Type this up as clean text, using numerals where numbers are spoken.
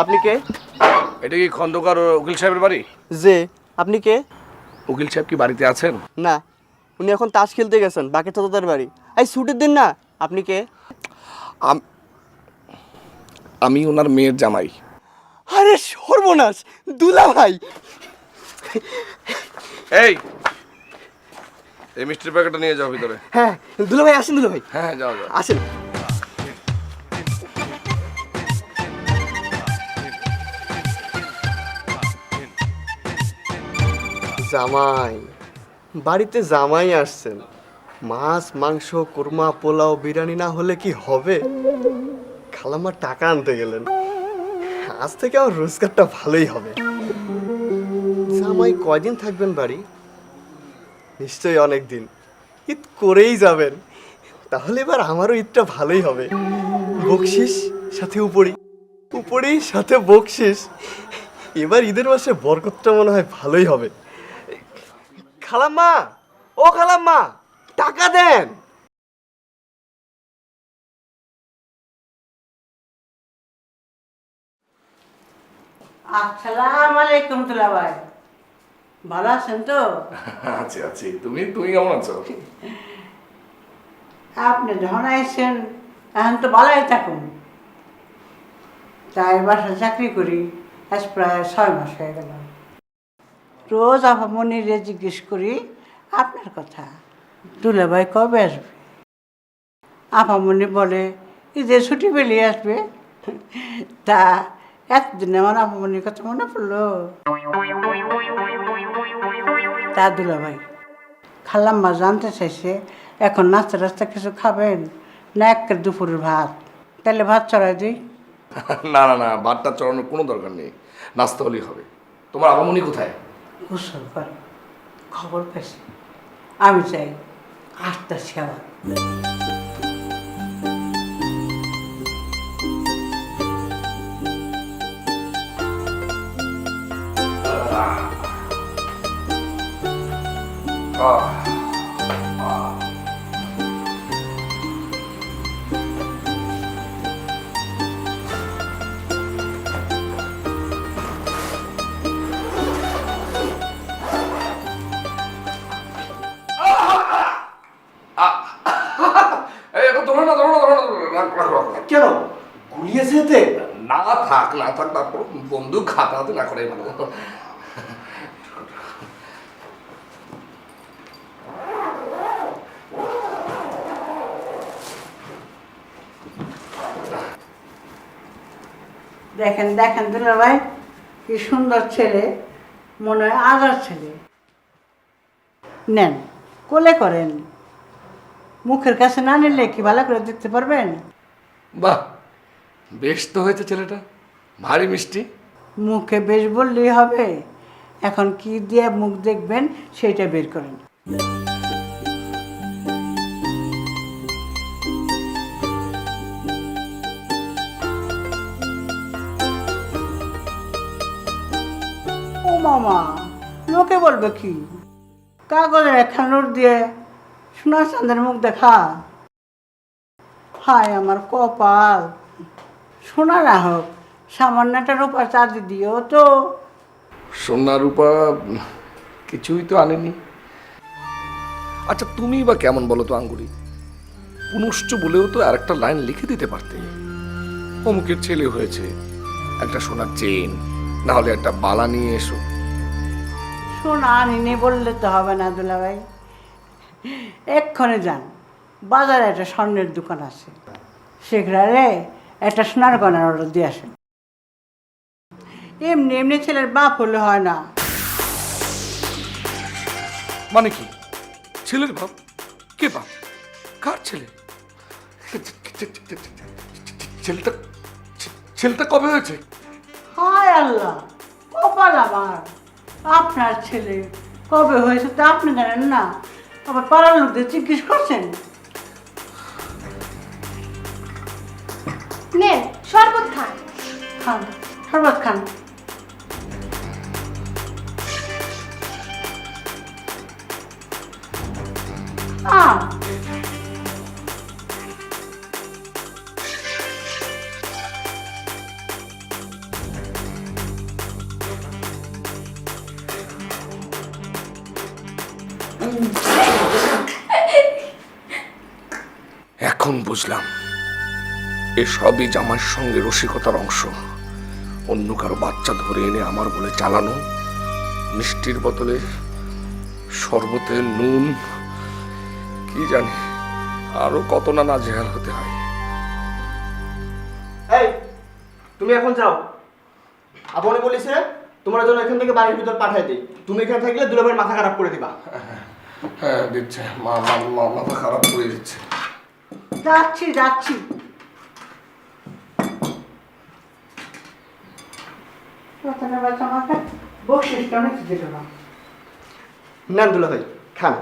আপনি কে? এটা কি খন্দকার ও উকিল সাহেবের বাড়ি? যে আপনি কে? উকিল সাহেব কি বাড়িতে আছেন? না, উনি এখন তাস খেলতে গেছেন বাকি চাচাদের বাড়ি। এই ছুটির দিন না। আপনি কে? আমি ওনার মেয়ের জামাই। আরে সর্বনাশ, দুলা ভাই। এই এই মিষ্টির প্যাকেটটা নিয়ে যাও ভিতরে। হ্যাঁ দুলা ভাই, আসেন দুলা ভাই, হ্যাঁ হ্যাঁ, যাও যাও। আসেন। জামাই, বাড়িতে জামাই আসছেন। মাছ মাংস কুরমা পোলাও বিরিয়ানি না হলে কি হবে? খালাম্মা টাকা আনতে গেলেন। আজ থেকে আমার রোজগারটা ভালোই হবে। জামাই কয়দিন থাকবেন বাড়ি? নিশ্চয়ই অনেক দিন। ঈদ করেই যাবেন। তাহলে এবার আমারও ঈদটা ভালোই হবে। বকশিস সাথে উপরি, উপরি সাথে বকশিস। এবার ঈদের মাসে বরকতটা মনে হয় ভালোই হবে। খালাম্মা, ও খালাম্মা, টাকা দেন। আসসালামু আলাইকুম তুলা ভাই, ভালো আছেন তো? আছি আছি, তুমি তুমি কেমন আছো? আপনি যখন আইসেন এখন তো ভালোই থাকুন। তাই বাসায় চাকরি করি আজ প্রায় 6 মাস হয়ে গেল। রোজ আপামনিরে জিজ্ঞেস করি আপনার কথা, দুলা ভাই কবে আসবে। আপামনি বলে ঈদের ছুটি পেলেই আসবে। তা এতদিন আমার আপামনির কথা মনে পড়লো। তা দুলা ভাই, খালাম্মা জানতে চাইছে এখন নাস্তা টাস্তা কিছু খাবেন না একের দুপুরের ভাত? তাহলে ভাত চড়াই দিই। না না না, ভাতটা চড়ানোর কোনো দরকার নেই, নাস্তা হলেই হবে। তোমার আবামনি কোথায়? গোসল করে খবর পেয়েছি, আমি চাই আসতেছি আবার। এই এখন ধরো না ধরো না ধরো না, রাখ, রাখ, রাখ, রাখ। কেন গুলিয়েছে এতে? না থাক না থাক, তারপর বন্দুক হাতাহাতি না করাই ভালো। দেখেন দেখেন দুলা ভাই, কি সুন্দর ছেলে, মনে হয় আজার ছেলে। নেন কোলে করেন, মুখের কাছে না নিলে কি ভালো করে দেখতে পারবেন? বাহ, বেশ তো হয়েছে ছেলেটা, ভারী মিষ্টি। মুখে বেশ বললেই হবে, এখন কি দিয়ে মুখ দেখবেন সেইটা বের করেন। ও মামা, লোকে বলবে কি, কাগজের একখান নোট দিয়ে সোনার চাঁদের মুখ দেখা? হায় আমার কপাল, সোনা না হোক সামান্য একটা রূপার চাঁদি দিও তো। সোনা রূপা কিছুই তো আনেনি। আচ্ছা তুমি বা কেমন বলো তো আঙ্গুরি, পুনশ্চ বলেও তো আরেকটা লাইন লিখে দিতে পারতে। অমুকের ছেলে হয়েছে, একটা সোনার চেন, না হলে একটা বালা নিয়ে এসো। সোনা আনিনি বললে তো হবে না দুলা ভাই। এক্ষণে যান, বাজারে একটা স্বর্ণের দোকান আছে, সেখানে একটা সোনার গয়নার অর্ডার দিয়ে আসেন। এমনি এমনি ছেলের বাপ হলে হয় না। মানে কি? ছেলের বাপ? কে বাপ? কার ছেলে? ছেলেটা ছেলেটা কবে হয়েছে? হায় আল্লাহ, কপাল আমার, আপনার ছেলে কবে হয়েছে তা আপনি জানেন না, আবার পাড়ার লোকদের জিজ্ঞেস করছেন। নেন শরবত খান। খান, শরবত খান। এখন বুঝলাম এসবই জামাইয়ের সঙ্গে রসিকতার অংশ। অন্য কারো বাচ্চা ধরে এনে আমার বলে চালানো, মিষ্টির বদলে শরবতে নুন, কি জানি আরো কত না নাজেহাল হতে হয়। এই তুমি এখন যাও, আপনি বলেছে তোমার জন্য এখান থেকে বাড়ির ভিতর পাঠাই দিই। তুমি এখানে থাকলে দুলাভাইয়ের মাথা খারাপ করে দিবা। হ্যাঁ দিচ্ছে, মাথা খারাপ করে দিচ্ছে। যাচ্ছি যাচ্ছি। কথাটা বাচ্চা আমাকে বকশিসটা অনেক দিল না। নেন দুলাভাই খান।